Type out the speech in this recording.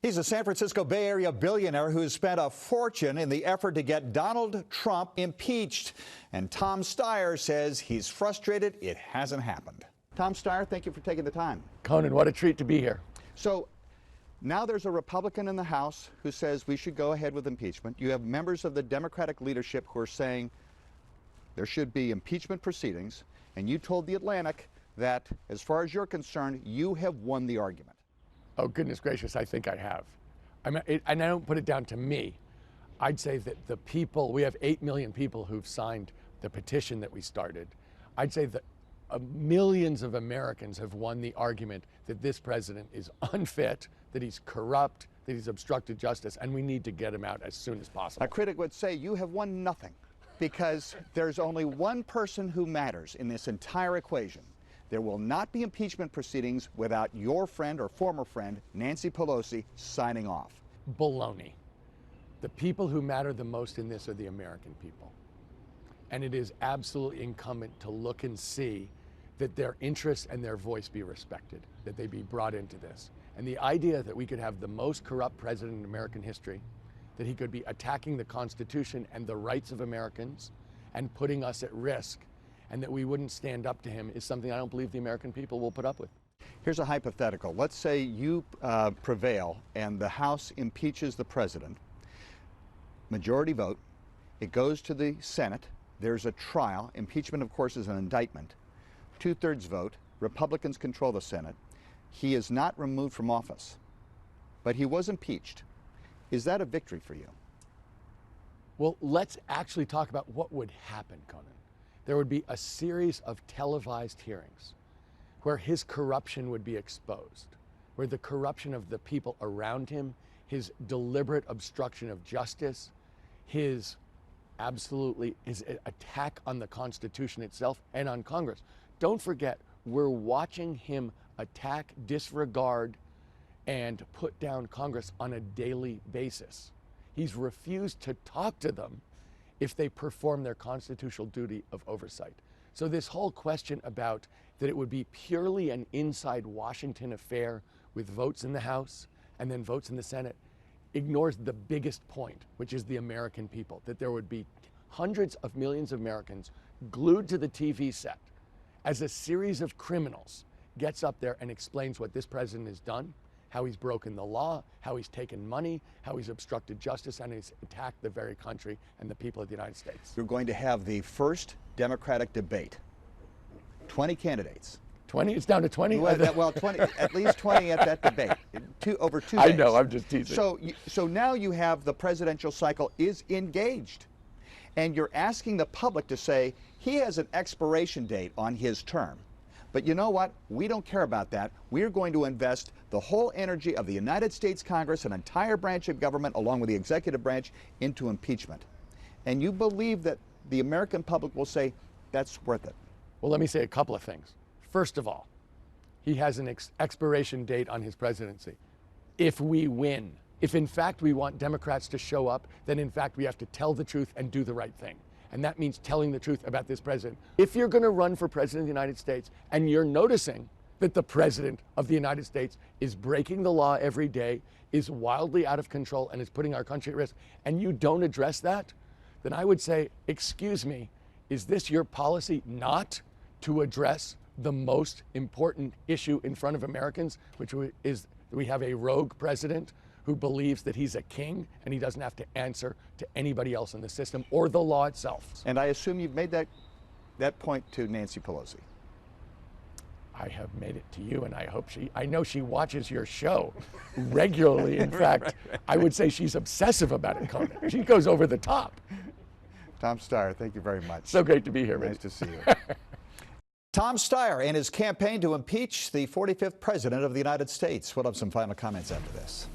He's a San Francisco Bay Area billionaire who's spent a fortune in the effort to get Donald Trump impeached. And Tom Steyer says he's frustrated it hasn't happened. Tom Steyer, thank you for taking the time. Conan, what a treat to be here. So now there's a Republican in the House who says we should go ahead with impeachment. You have members of the Democratic leadership who are saying there should be impeachment proceedings. And you told The Atlantic that, as far as you're concerned, you have won the argument. Oh, goodness gracious, I think I have. And I don't put it down to me. I'd say that the people, we have 8 million people who've signed the petition that we started. I'd say that millions of Americans have won the argument that this president is unfit, that he's corrupt, that he's obstructed justice, and we need to get him out as soon as possible. A critic would say you have won nothing because there's only one person who matters in this entire equation. There will not be impeachment proceedings without your friend or former friend, Nancy Pelosi, signing off. Baloney. The people who matter the most in this are the American people. And it is absolutely incumbent to look and see that their interests and their voice be respected, that they be brought into this. And the idea that we could have the most corrupt president in American history, that he could be attacking the Constitution and the rights of Americans and putting us at risk, and that we wouldn't stand up to him, is something I don't believe the American people will put up with. Here's a hypothetical. Let's say you prevail and the House impeaches the president. Majority vote. It goes to the Senate. There's a trial. Impeachment, of course, is an indictment. 2/3 vote. Republicans control the Senate. He is not removed from office, but he was impeached. Is that a victory for you? Well, let's actually talk about what would happen, Conan. There would be a series of televised hearings where his corruption would be exposed, where the corruption of the people around him, his deliberate obstruction of justice, his attack on the Constitution itself and on Congress. Don't forget, we're watching him attack, disregard, and put down Congress on a daily basis. He's refused to talk to them if they perform their constitutional duty of oversight. So this whole question about that it would be purely an inside Washington affair with votes in the House and then votes in the Senate ignores the biggest point, which is the American people, that there would be hundreds of millions of Americans glued to the TV set as a series of criminals gets up there and explains what this president has done, how he's broken the law, how he's taken money, how he's obstructed justice, and he's attacked the very country and the people of the United States. You're going to have the first Democratic debate. 20 candidates. 20? It's down to 20? Well, 20, at least 20 at that debate, over 2 days. I know, I'm just teasing. So now you have the presidential cycle is engaged, and you're asking the public to say he has an expiration date on his term. But you know what? We don't care about that. We're going to invest the whole energy of the United States Congress, an entire branch of government, along with the executive branch, into impeachment. And you believe that the American public will say that's worth it? Well, let me say a couple of things. First of all, he has an expiration date on his presidency. If we win, if in fact we want Democrats to show up, then in fact we have to tell the truth and do the right thing. And that means telling the truth about this president. If you're going to run for president of the United States and you're noticing that the president of the United States is breaking the law every day, is wildly out of control, and is putting our country at risk, and you don't address that, then I would say, excuse me, is this your policy not to address the most important issue in front of Americans, which is we have a rogue president who believes that he's a king and he doesn't have to answer to anybody else in the system or the law itself. And I assume you've made that point to Nancy Pelosi. I have made it to you, and I know she watches your show regularly. In fact, I would say she's obsessive about it, Conan. She goes over the top. Tom Steyer, thank you very much. So great to be here, Nice man. to see you. Tom Steyer and his campaign to impeach the 45th president of the United States. We'll have some final comments after this.